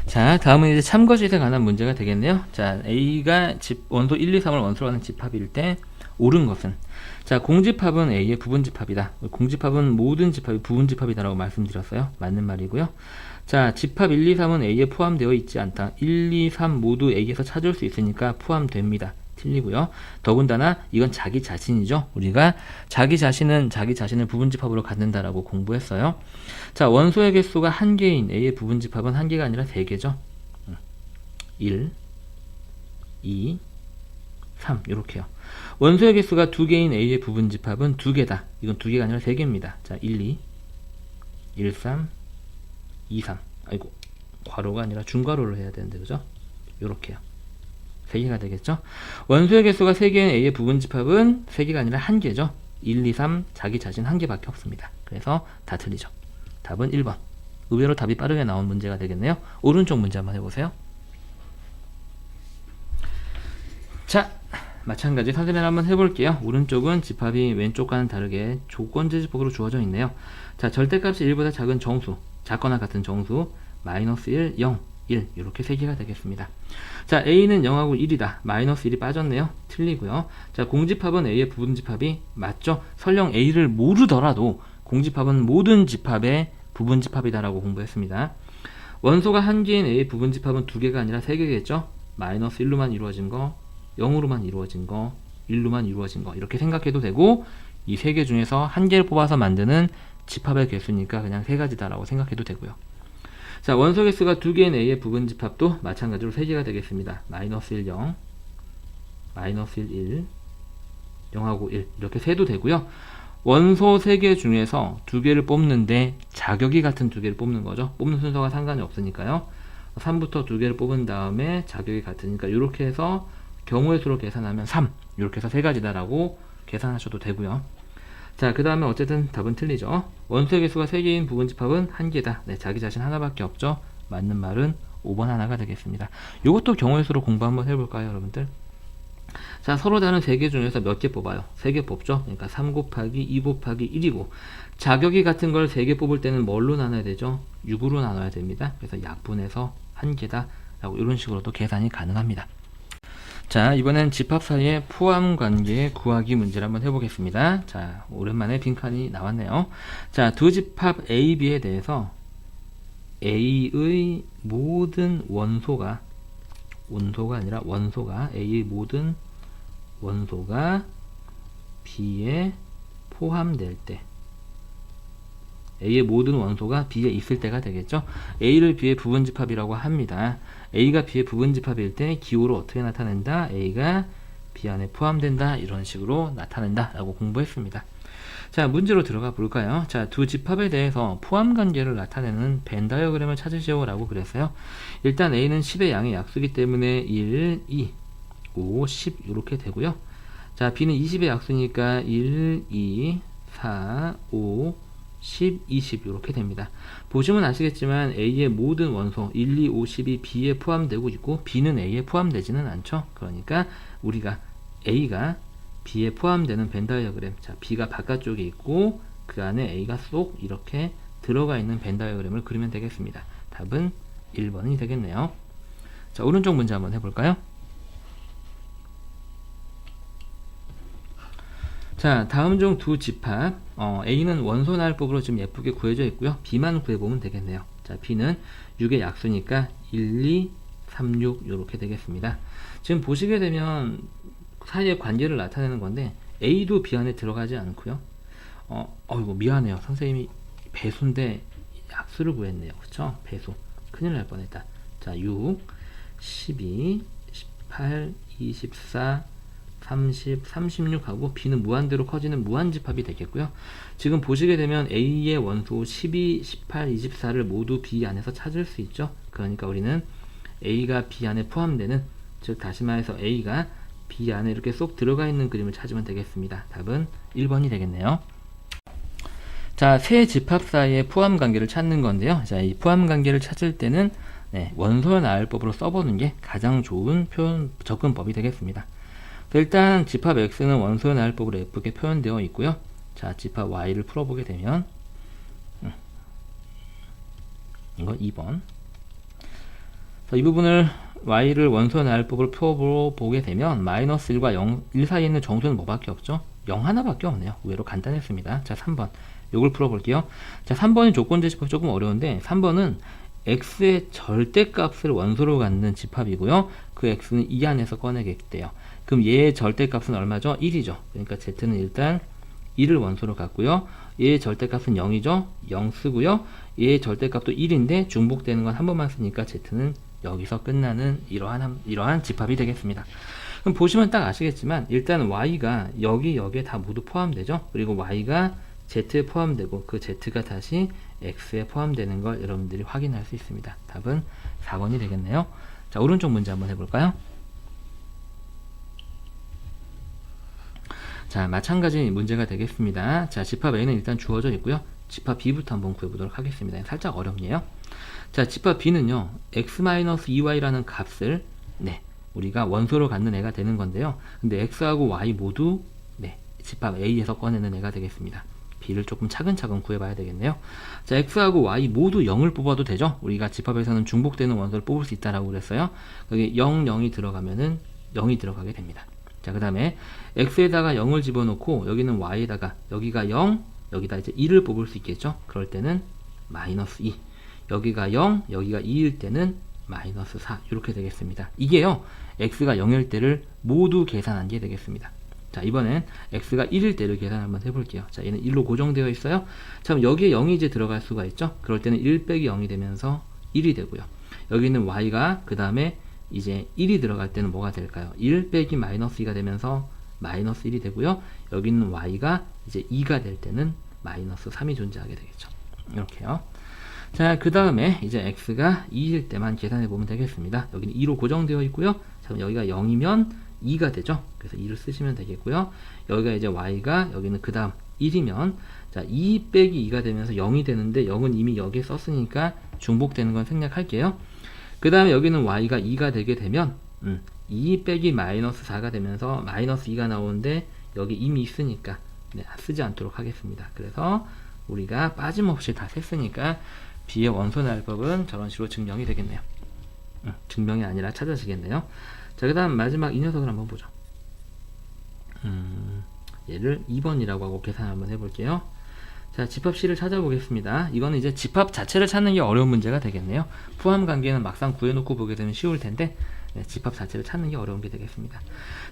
Speaker 1: 자, 다음은 이제 참거짓에 관한 문제가 되겠네요. 자, A가 원소 1, 2, 3을 원소로 하는 집합일 때 옳은 것은, 자, 공집합은 A의 부분집합이다. 공집합은 모든 집합이 부분집합이다라고 말씀드렸어요. 맞는 말이고요. 자, 집합 1, 2, 3은 A에 포함되어 있지 않다. 1, 2, 3 모두 A에서 찾을 수 있으니까 포함됩니다. 틀리고요. 더군다나 이건 자기 자신이죠. 우리가 자기 자신은 자기 자신을 부분집합으로 갖는다라고 공부했어요. 자, 원소의 개수가 1개인 A의 부분집합은 1개가 아니라 3개죠. 1, 2, 3 이렇게요. 원소의 개수가 2개인 A의 부분집합은 2개다. 이건 2개가 아니라 3개입니다. 자, 1, 2, 1, 3, 2, 3. 아이고, 괄호가 아니라 중괄호를 해야 되는데, 그죠? 요렇게요. 3개가 되겠죠? 원소의 개수가 3개인 A의 부분집합은 3개가 아니라 1개죠. 1, 2, 3 자기 자신 1개밖에 없습니다. 그래서 다 틀리죠. 답은 1번. 의외로 답이 빠르게 나온 문제가 되겠네요. 오른쪽 문제 한번 해보세요. 자, 마찬가지 사진을 한번 해볼게요. 오른쪽은 집합이 왼쪽과는 다르게 조건제지법으로 주어져 있네요. 자, 절대값이 1보다 작은 정수, 작거나 같은 정수, 마이너스 1, 0, 1 이렇게 세 개가 되겠습니다. 자, A는 0하고 1이다. 마이너스 1이 빠졌네요. 틀리고요. 자, 공집합은 A의 부분집합이 맞죠? 설령 A를 모르더라도 공집합은 모든 집합의 부분집합이다라고 공부했습니다. 원소가 한 개인 A의 부분집합은 두 개가 아니라 세 개겠죠? 마이너스 1로만 이루어진 거, 0으로만 이루어진 거, 1로만 이루어진 거 이렇게 생각해도 되고, 이 세 개 중에서 한 개를 뽑아서 만드는 집합의 개수니까 그냥 세 가지다라고 생각해도 되고요. 자, 원소 개수가 두 개인 A의 부분집합도 마찬가지로 세 개가 되겠습니다. 마이너스 1, 0, 마이너스 1, 1, 0하고 1 이렇게 세도 되고요. 원소 3개 중에서 2개를 뽑는데 자격이 같은 2개를 뽑는 거죠. 뽑는 순서가 상관이 없으니까요. 3부터 2개를 뽑은 다음에 자격이 같으니까 이렇게 해서 경우의 수로 계산하면 3 이렇게 해서 3가지다라고 계산하셔도 되고요. 자, 그 다음에 어쨌든 답은 틀리죠. 원소의 개수가 3개인 부분집합은 1개다. 네, 자기 자신 하나밖에 없죠. 맞는 말은 5번 하나가 되겠습니다. 이것도 경우의 수로 공부 한번 해볼까요, 여러분들? 자, 서로 다른 3개 중에서 몇 개 뽑아요? 3개 뽑죠? 그러니까 3 곱하기 2 곱하기 1이고, 자격이 같은 걸 3개 뽑을 때는 뭘로 나눠야 되죠? 6으로 나눠야 됩니다. 그래서 약분해서 1개다 라고 이런 식으로도 계산이 가능합니다. 자, 이번엔 집합 사이의 포함 관계 구하기 문제를 한번 해보겠습니다. 자, 오랜만에 빈칸이 나왔네요. 자, 두 집합 A, B에 대해서 A의 모든 원소가 아니라 원소가 A의 모든 원소가 B에 포함될 때, A의 모든 원소가 B에 있을 때가 되겠죠. A를 B의 부분집합이라고 합니다. A가 B의 부분집합일 때 기호로 어떻게 나타낸다? A가 B 안에 포함된다. 이런 식으로 나타낸다 라고 공부했습니다. 자, 문제로 들어가 볼까요? 자, 두 집합에 대해서 포함관계를 나타내는 벤 다이어그램을 찾으시오 라고 그랬어요. 일단 A는 10의 양의 약수이기 때문에 1, 2, 5, 10 이렇게 되고요. 자, B는 20의 약수니까 1, 2, 4, 5, 10, 20 이렇게 됩니다. 보시면 아시겠지만 A의 모든 원소 1, 2, 5, 10이 B에 포함되고 있고 B는 A에 포함되지는 않죠. 그러니까 우리가 A가 B에 포함되는 벤 다이어그램, 자, B가 바깥쪽에 있고 그 안에 A가 쏙 이렇게 들어가 있는 벤 다이어그램을 그리면 되겠습니다. 답은 1번이 되겠네요. 자, 오른쪽 문제 한번 해볼까요? 자, 다음 중 두 집합, A는 원소 나열법으로 지금 예쁘게 구해져 있고요. B만 구해보면 되겠네요. 자, B는 6의 약수니까 1, 2, 3, 6 이렇게 되겠습니다. 지금 보시게 되면 사이의 관계를 나타내는 건데 A도 B 안에 들어가지 않고요. 이거 미안해요. 선생님이 배수인데 약수를 구했네요. 그쵸? 배수. 큰일 날 뻔했다. 자, 6, 12, 18, 24, 30, 36하고 B는 무한대로 커지는 무한집합이 되겠고요. 지금 보시게 되면 A의 원소 12, 18, 24를 모두 B 안에서 찾을 수 있죠. 그러니까 우리는 A가 B 안에 포함되는, 즉 다시 말해서 A가 B 안에 이렇게 쏙 들어가 있는 그림을 찾으면 되겠습니다. 답은 1번이 되겠네요. 자, 세 집합 사이의 포함 관계를 찾는 건데요. 자, 이 포함 관계를 찾을 때는 원소 나열법으로 써보는 게 가장 좋은 접근법이 되겠습니다. 일단 집합 X는 원소 나열법으로 예쁘게 표현되어 있고요. 자, 집합 Y를 풀어보게 되면 이거 2번. 이 부분을 Y를 원소 나열법으로 풀어보게 되면 마이너스 1과 0, 1 사이에 있는 정수는 뭐밖에 없죠? 0 하나밖에 없네요. 의외로 간단했습니다. 자, 3번. 요걸 풀어볼게요. 자, 3번이 조건제집합이 조금 어려운데 3번은 X의 절대값을 원소로 갖는 집합이고요. 그 X는 이 안에서 꺼내겠대요. 그럼 얘의 절대값은 얼마죠? 1이죠. 그러니까 Z는 일단 1을 원소로 갖고요. 얘의 절대값은 0이죠. 0 쓰고요. 얘의 절대값도 1인데 중복되는 건 한 번만 쓰니까 Z는 여기서 끝나는 이러한 집합이 되겠습니다. 그럼 보시면 딱 아시겠지만 일단 Y가 여기에 다 모두 포함되죠. 그리고 Y가 Z에 포함되고 그 Z가 다시 X에 포함되는 걸 여러분들이 확인할 수 있습니다. 답은 4번이 되겠네요. 자, 오른쪽 문제 한번 해볼까요? 자, 마찬가지 문제가 되겠습니다. 자, 집합 A는 일단 주어져 있고요. 집합 B부터 한번 구해보도록 하겠습니다. 살짝 어렵네요. 자, 집합 B는요, x-2y라는 값을 우리가 원소를 갖는 애가 되는 건데요. 근데 x하고 y 모두 네, 집합 A에서 꺼내는 애가 되겠습니다. b를 조금 차근차근 구해봐야 되겠네요. 자, x하고 y 모두 0을 뽑아도 되죠. 우리가 집합에서는 중복되는 원소를 뽑을 수 있다라고 그랬어요. 여기 0, 0이 들어가면은 0이 들어가게 됩니다. 자, 그 다음에 x에다가 0을 집어넣고 여기는 y에다가 여기가 0, 여기다 이제 2를 뽑을 수 있겠죠. 그럴 때는 마이너스 2, 여기가 0, 여기가 2일 때는 마이너스 4 이렇게 되겠습니다. 이게요, x가 0일 때를 모두 계산한 게 되겠습니다. 자, 이번엔 x가 1일 때를 계산 한번 해볼게요. 자, 얘는 1로 고정되어 있어요. 자, 그럼 여기에 0이 이제 들어갈 수가 있죠. 그럴 때는 1 빼기 0이 되면서 1이 되고요. 여기는 y가 그 다음에 이제 1이 들어갈 때는 뭐가 될까요? 1 빼기 마이너스 2가 되면서 마이너스 1이 되고요. 여기는 y가 이제 2가 될 때는 마이너스 3이 존재하게 되겠죠. 이렇게요. 자, 그 다음에 이제 x가 2일 때만 계산해 보면 되겠습니다. 여기는 2로 고정되어 있고요. 자, 그럼 여기가 0이면 2가 되죠. 그래서 2를 쓰시면 되겠고요. 여기가 이제 y가 여기는 그 다음 1이면 자, 2 빼기 2가 되면서 0이 되는데 0은 이미 여기에 썼으니까 중복되는 건 생략할게요. 그 다음에 여기는 y가 2가 되게 되면 2 빼기 마이너스 4가 되면서 마이너스 2가 나오는데 여기 이미 있으니까 네, 쓰지 않도록 하겠습니다. 그래서 우리가 빠짐없이 다 셌으니까 b의 원소 날법은 저런 식으로 증명이 되겠네요. 증명이 아니라 찾아지겠네요. 자, 그 다음 마지막 이 녀석을 한번 보죠. 얘를 2번이라고 하고 계산 한번 해볼게요. 자, 집합 C를 찾아보겠습니다. 이거는 이제 집합 자체를 찾는 게 어려운 문제가 되겠네요. 포함 관계는 막상 구해놓고 보게 되면 쉬울 텐데 네, 집합 자체를 찾는 게 어려운 게 되겠습니다.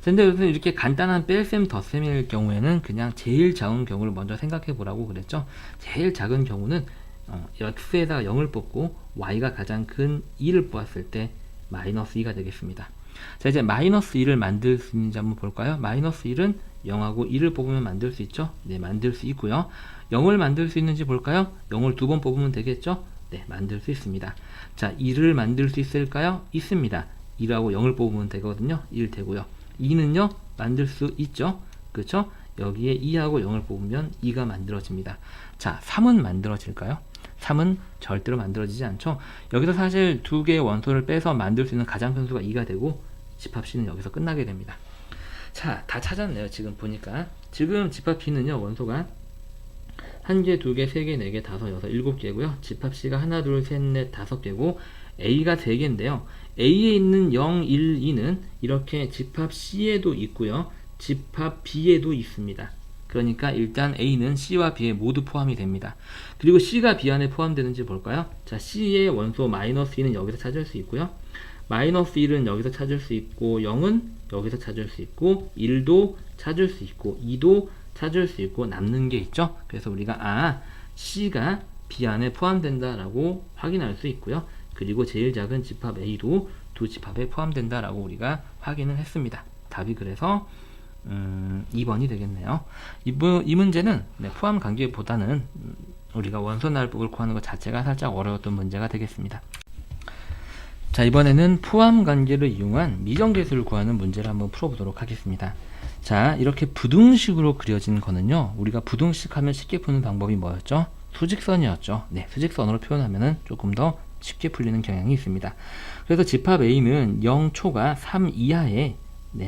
Speaker 1: 근데 요즘 이렇게 간단한 뺄셈 덧셈일 경우에는 그냥 제일 작은 경우를 먼저 생각해 보라고 그랬죠. 제일 작은 경우는 x에다가 0을 뽑고 y가 가장 큰 2를 뽑았을 때 마이너스 2가 되겠습니다. 자, 이제 마이너스 2를 만들 수 있는지 한번 볼까요? 마이너스 1은 0하고 2를 뽑으면 만들 수 있죠? 네, 만들 수 있고요. 0을 만들 수 있는지 볼까요? 0을 2번 뽑으면 되겠죠? 네, 만들 수 있습니다. 자, 2를 만들 수 있을까요? 있습니다. 2라고 0을 뽑으면 되거든요. 1 되고요. 2는요, 만들 수 있죠? 그렇죠? 여기에 2하고 0을 뽑으면 2가 만들어집니다. 자, 3은 만들어질까요? 3은 절대로 만들어지지 않죠. 여기서 사실 두 개의 원소를 빼서 만들 수 있는 가장편수가 2가 되고 집합 C는 여기서 끝나게 됩니다. 자, 다 찾았네요. 지금 보니까 지금 집합 B는요, 원소가 1개, 2개, 3개, 4개, 5, 6, 7개고요. 집합 C가 1, 2, 3, 4, 5개고 A가 3개인데요. A에 있는 0, 1, 2는 이렇게 집합 C에도 있고요. 집합 B에도 있습니다. 그러니까 일단 A는 C와 B에 모두 포함이 됩니다. 그리고 C가 B 안에 포함되는지 볼까요? 자, C의 원소 마이너스 2는 여기서 찾을 수 있고요. 마이너스 1은 여기서 찾을 수 있고 0은 여기서 찾을 수 있고 1도 찾을 수 있고 2도 찾을 수 있고 남는 게 있죠. 그래서 우리가 C가 B 안에 포함된다라고 확인할 수 있고요. 그리고 제일 작은 집합 A도 두 집합에 포함된다라고 우리가 확인을 했습니다. 답이 그래서 2번이 되겠네요. 이 문제는 포함 관계보다는 우리가 원소 날법을 구하는 것 자체가 살짝 어려웠던 문제가 되겠습니다. 자, 이번에는 포함 관계를 이용한 미정계수를 구하는 문제를 한번 풀어보도록 하겠습니다. 자, 이렇게 부등식으로 그려진 거는요, 우리가 부등식 하면 쉽게 푸는 방법이 뭐였죠? 수직선이었죠. 네, 수직선으로 표현하면은 조금 더 쉽게 풀리는 경향이 있습니다. 그래서 집합 A는 0초가 3 이하에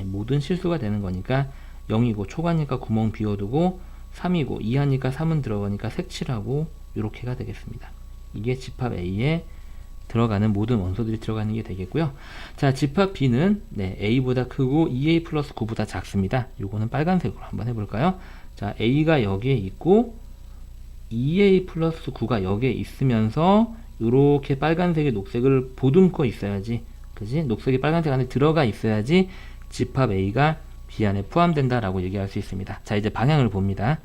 Speaker 1: 모든 실수가 되는 거니까 0이고 초가니까 구멍 비워두고 3이고 이하니까 3은 들어가니까 색칠하고 이렇게가 되겠습니다. 이게 집합 A에 들어가는 모든 원소들이 들어가는 게 되겠고요. 자, 집합 B는 A보다 크고 2A 플러스 9보다 작습니다. 요거는 빨간색으로 한번 해볼까요? 자, A가 여기에 있고 2A 플러스 9가 여기에 있으면서 이렇게 빨간색에 녹색을 보듬고 있어야지, 그지? 녹색이 빨간색 안에 들어가 있어야지 집합 A가 B 안에 포함된다라고 얘기할 수 있습니다. 자, 이제 방향을 봅니다.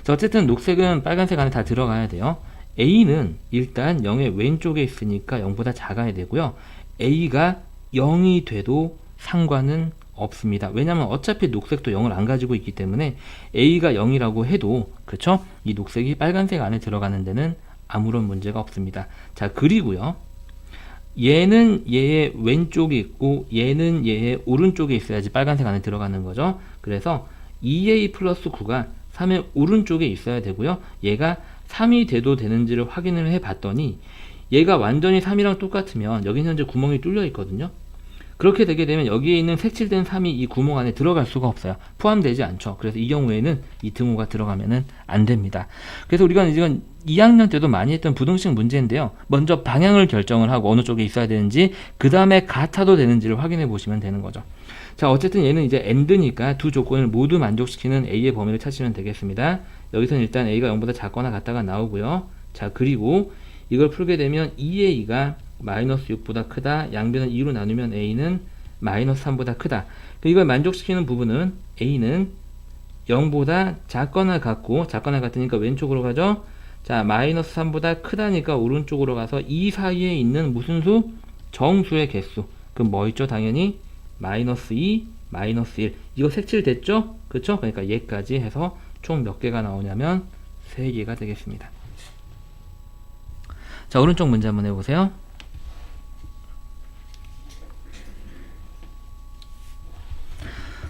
Speaker 1: 자, 어쨌든 녹색은 빨간색 안에 다 들어가야 돼요. A는 일단 0의 왼쪽에 있으니까 0보다 작아야 되고요. A가 0이 돼도 상관은 없습니다. 왜냐면 어차피 녹색도 0을 안 가지고 있기 때문에 A가 0이라고 해도, 그렇죠? 이 녹색이 빨간색 안에 들어가는 데는 아무런 문제가 없습니다. 자, 그리고요, 얘는 얘의 왼쪽에 있고 얘는 얘의 오른쪽에 있어야지 빨간색 안에 들어가는 거죠. 그래서 2A 플러스 9가 3의 오른쪽에 있어야 되고요. 얘가 3이 돼도 되는지를 확인을 해 봤더니 얘가 완전히 3이랑 똑같으면 여기는 현재 구멍이 뚫려 있거든요. 그렇게 되게 되면 여기에 있는 색칠된 3이 이 구멍 안에 들어갈 수가 없어요. 포함되지 않죠. 그래서 이 경우에는 이 등호가 들어가면은 안 됩니다. 그래서 우리가 이건 2학년 때도 많이 했던 부등식 문제인데요. 먼저 방향을 결정을 하고 어느 쪽에 있어야 되는지, 그 다음에 같아도 되는지를 확인해 보시면 되는 거죠. 자, 어쨌든 얘는 이제 AND니까 두 조건을 모두 만족시키는 A의 범위를 찾으시면 되겠습니다. 여기서는 일단 A가 0보다 작거나 같다가 나오고요. 자, 그리고 이걸 풀게 되면 2A가 마이너스 6보다 크다. 양변을 2로 나누면 A는 마이너스 3보다 크다. 이걸 만족시키는 부분은 A는 0보다 작거나 같고, 작거나 같으니까 왼쪽으로 가죠. 자, 마이너스 3보다 크다니까 오른쪽으로 가서 이 사이에 있는 무슨 수? 정수의 개수. 그럼 뭐 있죠? 당연히 마이너스 2, 마이너스 1. 이거 색칠됐죠? 그쵸? 그러니까 얘까지 해서 총 몇 개가 나오냐면 3개가 되겠습니다. 자, 오른쪽 문제 한번 해보세요.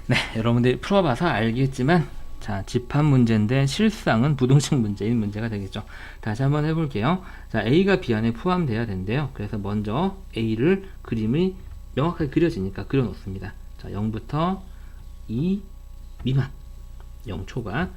Speaker 1: 네, 여러분들이 풀어봐서 알겠지만, 자, 집합 문제인데 실상은 부등식 문제인 문제가 되겠죠. 다시 한번 해볼게요. 자, A가 B 안에 포함돼야 된대요. 그래서 먼저 A를 그림이 명확하게 그려지니까 그려놓습니다. 자, 0부터 2 미만, 0초가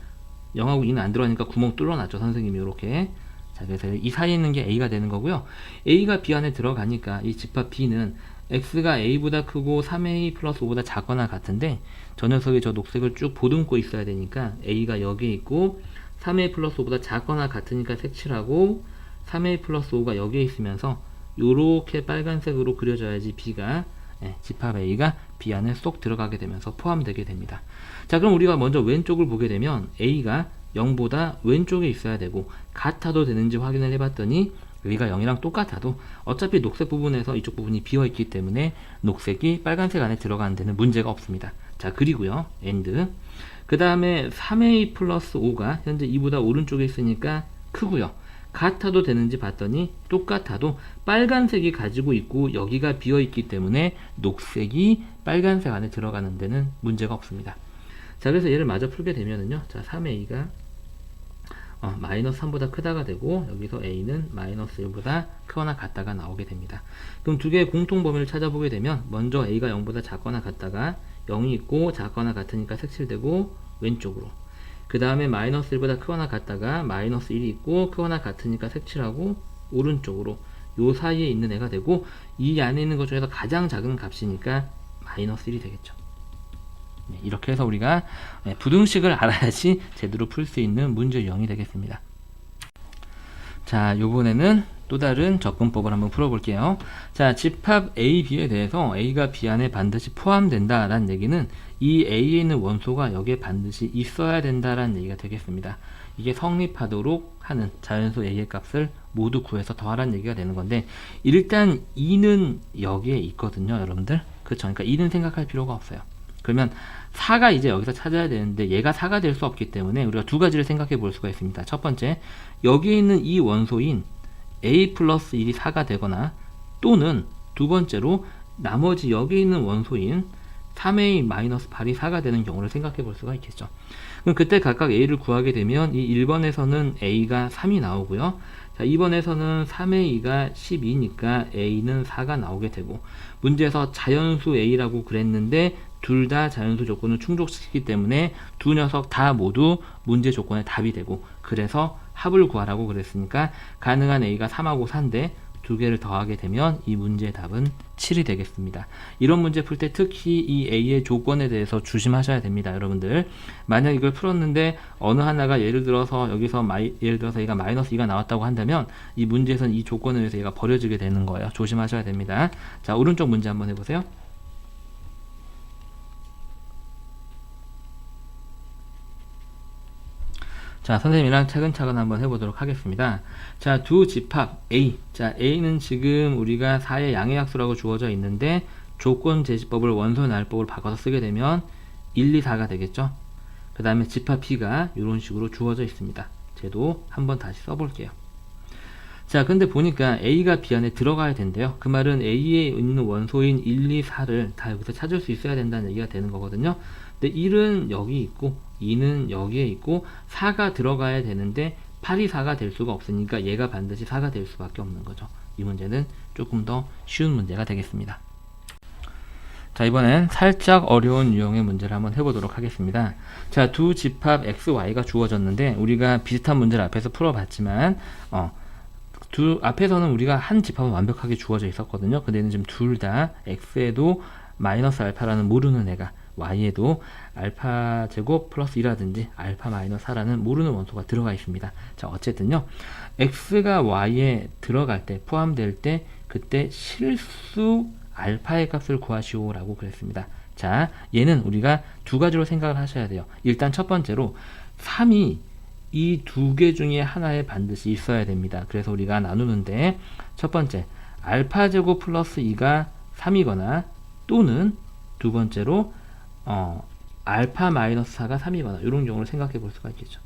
Speaker 1: 0하고 2는 안 들어가니까 구멍 뚫어놨죠, 선생님이. 이렇게. 자, 그래서 이 사이에 있는 게 A가 되는 거고요. A가 B 안에 들어가니까 이 집합 B는 X가 A보다 크고 3A 플러스 5보다 작거나 같은데, 저 녀석이 저 녹색을 쭉 보듬고 있어야 되니까 A가 여기에 있고 3A 플러스 5보다 작거나 같으니까 색칠하고, 3A 플러스 5가 여기에 있으면서 요렇게 빨간색으로 그려져야지 B가, 집합 A가 B 안에 쏙 들어가게 되면서 포함되게 됩니다. 자, 그럼 우리가 먼저 왼쪽을 보게 되면 A가 0보다 왼쪽에 있어야 되고, 같아도 되는지 확인을 해봤더니 여기가 0이랑 똑같아도 어차피 녹색 부분에서 이쪽 부분이 비어있기 때문에 녹색이 빨간색 안에 들어가는 데는 문제가 없습니다. 자, 그리고요, AND. 그 다음에 3A 플러스 5가 현재 2보다 오른쪽에 있으니까 크고요. 같아도 되는지 봤더니 똑같아도 빨간색이 가지고 있고 여기가 비어있기 때문에 녹색이 빨간색 안에 들어가는 데는 문제가 없습니다. 자, 그래서 얘를 마저 풀게 되면은요, 자, 3A가 마이너스 3보다 크다가 되고, 여기서 A는 마이너스 1보다 크거나 같다가 나오게 됩니다. 그럼 두 개의 공통 범위를 찾아보게 되면, 먼저 A가 0보다 작거나 같다가 0이 있고 작거나 같으니까 색칠되고 왼쪽으로, 그 다음에 마이너스 1보다 크거나 같다가 마이너스 1이 있고 크거나 같으니까 색칠하고 오른쪽으로, 요 사이에 있는 애가 되고, 이 안에 있는 것 중에서 가장 작은 값이니까 마이너스 1이 되겠죠. 이렇게 해서 우리가 부등식을 알아야지 제대로 풀 수 있는 문제 유형이 되겠습니다. 자, 요번에는 또 다른 접근법을 한번 풀어볼게요. 자, 집합 A, B에 대해서 A가 B 안에 반드시 포함된다 라는 얘기는 이 A에 있는 원소가 여기에 반드시 있어야 된다라는 얘기가 되겠습니다. 이게 성립하도록 하는 자연수 A의 값을 모두 구해서 더하라는 얘기가 되는 건데, 일단 2는 여기에 있거든요, 여러분들. 그쵸? 그러니까 2는 생각할 필요가 없어요. 그러면 4가 이제 여기서 찾아야 되는데 얘가 4가 될 수 없기 때문에 우리가 두 가지를 생각해 볼 수가 있습니다. 첫 번째, 여기에 있는 이 원소인 A 플러스 1이 4가 되거나, 또는 두 번째로 나머지 여기 있는 원소인 3A 마이너스 8이 4가 되는 경우를 생각해 볼 수가 있겠죠. 그럼 그때 각각 A를 구하게 되면 이 1번에서는 A가 3이 나오고요. 자, 2번에서는 3A가 12니까 A는 4가 나오게 되고, 문제에서 자연수 A라고 그랬는데 둘 다 자연수 조건을 충족시키기 때문에 두 녀석 다 모두 문제 조건의 답이 되고, 그래서 합을 구하라고 그랬으니까 가능한 A가 3하고 4인데 두 개를 더하게 되면 이 문제의 답은 7이 되겠습니다. 이런 문제 풀 때 특히 이 A의 조건에 대해서 조심하셔야 됩니다, 여러분들. 만약 이걸 풀었는데 어느 하나가 예를 들어서 여기서 예를 들어서 얘가 마이너스 2가 나왔다고 한다면 이 문제에서는 이 조건에 의해서 얘가 버려지게 되는 거예요. 조심하셔야 됩니다. 자, 오른쪽 문제 한번 해보세요. 자, 선생님이랑 차근차근 한번 해보도록 하겠습니다. 자, 두 집합 A. 자, A는 지금 우리가 4의 양의 약수라고 주어져 있는데 조건 제시법을 원소 날법을 바꿔서 쓰게 되면 1, 2, 4가 되겠죠. 그 다음에 집합 B가 이런 식으로 주어져 있습니다. 쟤도 한번 다시 써볼게요. 자, 근데 보니까 A가 B 안에 들어가야 된대요. 그 말은 A에 있는 원소인 1, 2, 4를 다 여기서 찾을 수 있어야 된다는 얘기가 되는 거거든요. 근데 1은 여기 있고 2는 여기에 있고 4가 들어가야 되는데 8이 4가 될 수가 없으니까 얘가 반드시 4가 될 수밖에 없는 거죠. 이 문제는 조금 더 쉬운 문제가 되겠습니다. 자, 이번엔 살짝 어려운 유형의 문제를 한번 해보도록 하겠습니다. 자, 두 집합 x, y가 주어졌는데 우리가 비슷한 문제를 앞에서 풀어봤지만 앞에서는 우리가 한 집합은 완벽하게 주어져 있었거든요. 근데 지금 둘 다 x에도 마이너스 알파라는 모르는 애가, y에도 알파 제곱 플러스 2라든지 알파 마이너스 4라는 모르는 원소가 들어가 있습니다. 자, 어쨌든요, x가 y에 들어갈 때, 포함될 때, 그때 실수 알파의 값을 구하시오 라고 그랬습니다. 자, 얘는 우리가 두 가지로 생각을 하셔야 돼요. 일단 첫 번째로 3이 이 두 개 중에 하나에 반드시 있어야 됩니다. 그래서 우리가 나누는데, 첫 번째 알파 제곱 플러스 2가 3이거나 또는 두 번째로 알파 마이너스 4가 3이거나 이런 경우를 생각해 볼 수가 있겠죠.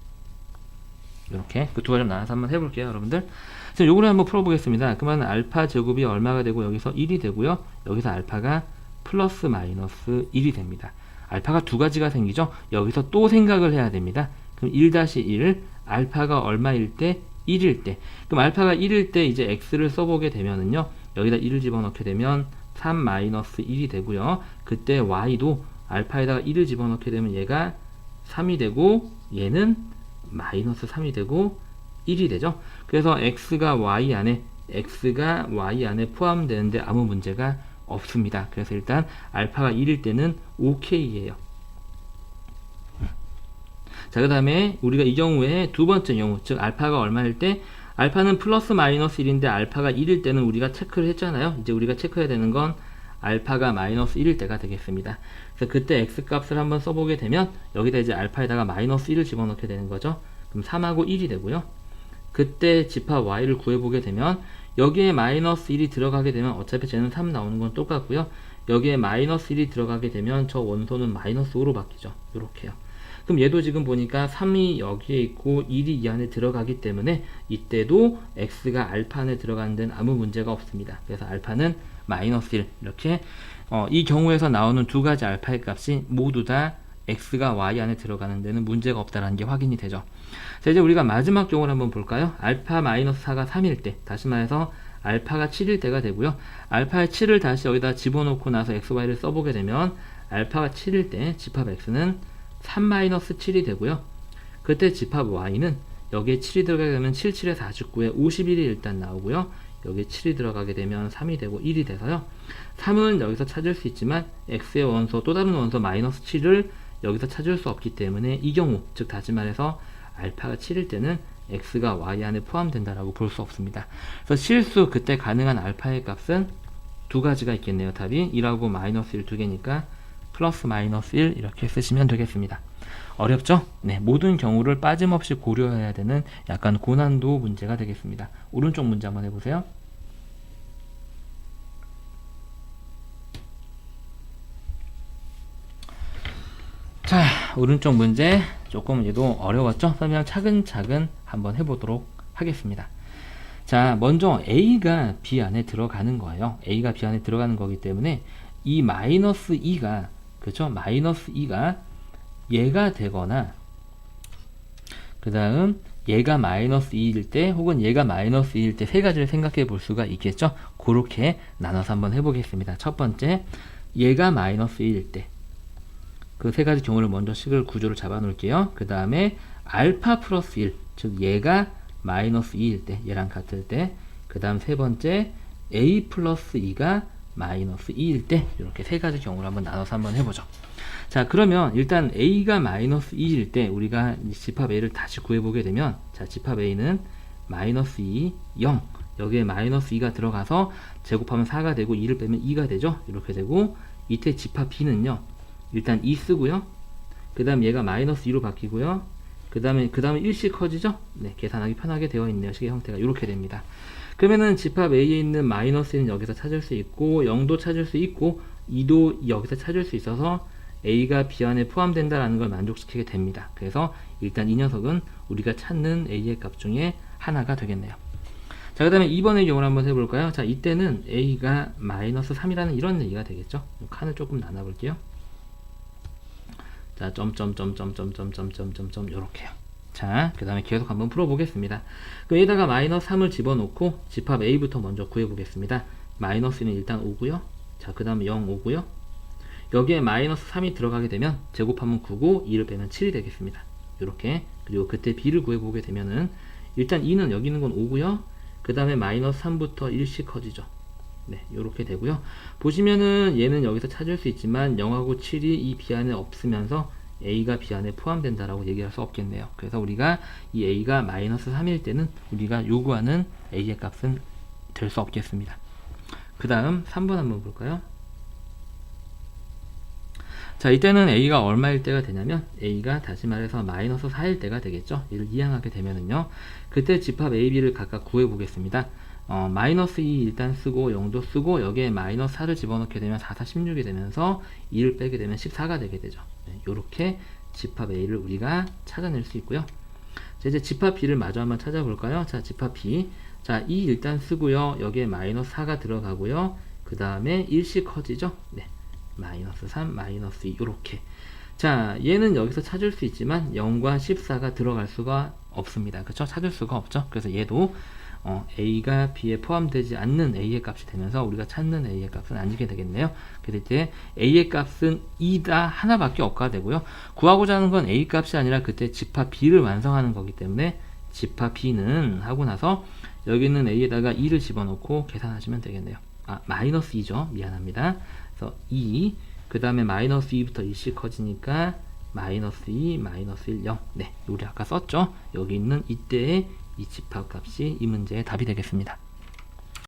Speaker 1: 이렇게 그 두 가지 나눠서 한번 해볼게요, 여러분들. 그래서 요거를 한번 풀어보겠습니다. 그러면 알파 제곱이 얼마가 되고 여기서 1이 되고요. 여기서 알파가 플러스 마이너스 1이 됩니다. 알파가 두 가지가 생기죠. 여기서 또 생각을 해야 됩니다. 그럼 1-1 알파가 얼마일 때? 1일 때. 그럼 알파가 1일 때 이제 x를 써보게 되면은요, 여기다 1을 집어넣게 되면 3 마이너스 1이 되고요. 그때 y도 알파에다가 1을 집어넣게 되면 얘가 3이 되고 얘는 마이너스 3이 되고 1이 되죠. 그래서 x가 y 안에 포함되는데 아무 문제가 없습니다. 그래서 일단 알파가 1일 때는 OK예요. 자, 그 다음에 우리가 이 경우에 두 번째 경우, 즉 알파가 얼마일 때, 알파는 플러스 마이너스 1인데 알파가 1일 때는 우리가 체크를 했잖아요. 이제 우리가 체크해야 되는 건 알파가 마이너스 1일 때가 되겠습니다. 그래서 그때 x 값을 한번 써보게 되면 여기다 이제 알파에다가 마이너스 1을 집어넣게 되는 거죠. 그럼 3하고 1이 되고요. 그때 집합 y를 구해보게 되면 여기에 마이너스 1이 들어가게 되면 어차피 쟤는 3 나오는 건 똑같고요. 여기에 마이너스 1이 들어가게 되면 저 원소는 마이너스 5로 바뀌죠. 이렇게요. 그럼 얘도 지금 보니까 3이 여기에 있고 1이 이 안에 들어가기 때문에 이때도 x가 알파 안에 들어가는 데는 아무 문제가 없습니다. 그래서 알파는 마이너스 1, 이렇게 이 경우에서 나오는 두 가지 알파의 값이 모두 다 x가 y 안에 들어가는 데는 문제가 없다는 게 확인이 되죠. 자, 이제 우리가 마지막 경우를 한번 볼까요? 알파 마이너스 4가 3일 때, 다시 말해서 알파가 7일 때가 되고요. 알파의 7을 다시 여기다 집어넣고 나서 xy를 써보게 되면 알파가 7일 때 집합 x는 3-7이 되고요. 그때 집합 y는 여기에 7이 들어가게 되면 7, 7에 49에 51이 일단 나오고요. 여기에 7이 들어가게 되면 3이 되고 1이 돼서요. 3은 여기서 찾을 수 있지만 x의 원소, 또 다른 원소 마이너스 7을 여기서 찾을 수 없기 때문에 이 경우, 즉 다시 말해서 알파가 7일 때는 x가 y 안에 포함된다라고 볼 수 없습니다. 그래서 실수 그때 가능한 알파의 값은 두 가지가 있겠네요. 답이 1하고 마이너스 1 두 개니까 플러스 마이너스 1 이렇게 쓰시면 되겠습니다. 어렵죠? 네, 모든 경우를 빠짐없이 고려해야 되는 약간 고난도 문제가 되겠습니다. 오른쪽 문제 한번 해보세요. 자, 오른쪽 문제 조금 얘도 어려웠죠? 설명 차근차근 한번 해보도록 하겠습니다. 자, 먼저 A가 B 안에 들어가는 거예요. A가 B 안에 들어가는 거기 때문에 이 마이너스 2가, 그렇죠? 마이너스 2가 얘가 되거나 그 다음 얘가 마이너스 2일 때 혹은 얘가 마이너스 2일 때 세 가지를 생각해 볼 수가 있겠죠? 그렇게 나눠서 한번 해보겠습니다. 첫 번째, 얘가 마이너스 2일 때 그 세 가지 경우를 먼저 식을 구조를 잡아 놓을게요. 그 다음에 알파 플러스 1, 즉 얘가 마이너스 2일 때, 얘랑 같을 때, 그 다음 세 번째 a 플러스 2가 마이너스 2일 때, 이렇게 세 가지 경우를 한번 나눠서 한번 해보죠. 자, 그러면 일단 a가 마이너스 2일 때 우리가 집합 a를 다시 구해보게 되면, 자, 집합 a는 마이너스 2, 0, 여기에 마이너스 2가 들어가서 제곱하면 4가 되고 2를 빼면 2가 되죠. 이렇게 되고, 이때 집합 b는요 일단 2 쓰고요. 그 다음 얘가 마이너스 2로 바뀌고요. 그 다음에 일씩 커지죠? 네, 계산하기 편하게 되어 있네요. 식의 형태가 이렇게 됩니다. 그러면은 집합 A에 있는 마이너스 1은 여기서 찾을 수 있고 0도 찾을 수 있고 2도 여기서 찾을 수 있어서 A가 B 안에 포함된다라는 걸 만족시키게 됩니다. 그래서 일단 이 녀석은 우리가 찾는 A의 값 중에 하나가 되겠네요. 자, 그 다음에 2번의 경우를 한번 해볼까요? 자, 이때는 A가 마이너스 3이라는 이런 얘기가 되겠죠? 칸을 조금 나눠볼게요. 자, 요렇게요. 자, 그 다음에 계속 한번 풀어보겠습니다. 그럼 여기다가 마이너스 3을 집어넣고 집합 A부터 먼저 구해보겠습니다. 마이너스는 일단 5고요. 자, 그 다음에 0 5고요. 여기에 마이너스 3이 들어가게 되면 제곱하면 9고 2를 빼면 7이 되겠습니다. 이렇게. 그리고 그때 b를 구해보게 되면은 일단 2는 여기 있는 건 5고요. 그 다음에 마이너스 3부터 1씩 커지죠. 네, 이렇게 되고요. 보시면은 얘는 여기서 찾을 수 있지만 0하고 7이 이 b 안에 없으면서 a가 b 안에 포함된다라고 얘기할 수 없겠네요. 그래서 우리가 이 a가 마이너스 3일 때는 우리가 요구하는 a의 값은 될 수 없겠습니다. 그 다음 3번 한번 볼까요? 자, 이때는 a가 얼마일 때가 되냐면 a가 다시 말해서 마이너스 4일 때가 되겠죠. 이를 이항하게 되면은요, 그때 집합 a, b를 각각 구해 보겠습니다. 마이너스 2 일단 쓰고 0도 쓰고 여기에 마이너스 4를 집어넣게 되면 4, 4, 16이 되면서 2를 빼게 되면 14가 되게 되죠. 네, 이렇게 집합 a를 우리가 찾아낼 수 있고요. 자, 이제 집합 b를 마저 한번 찾아볼까요? 자, 집합 b. 자, 2 일단 쓰고요. 여기에 마이너스 4가 들어가고요. 그 다음에 1씩 커지죠. 네. 마이너스 3, 마이너스 2 이렇게. 자, 얘는 여기서 찾을 수 있지만 0과 14가 들어갈 수가 없습니다. 그쵸? 찾을 수가 없죠. 그래서 얘도 a가 b에 포함되지 않는 a의 값이 되면서 우리가 찾는 a의 값은 아니게 되겠네요. 그래서 이제 a의 값은 2다 하나밖에 없게 되고요. 구하고자 하는 건 a 값이 아니라 그때 집합 b를 완성하는 거기 때문에 집합 b는 하고 나서 여기 있는 a에다가 2를 집어넣고 계산하시면 되겠네요. 아, 마이너스 2죠. 미안합니다. 그래서 2, 그 다음에 마이너스 2부터 1씩 커지니까 마이너스 2, 마이너스 1, 0. 네, 우리 아까 썼죠. 여기 있는 이때의 이 집합 값이 이 문제의 답이 되겠습니다.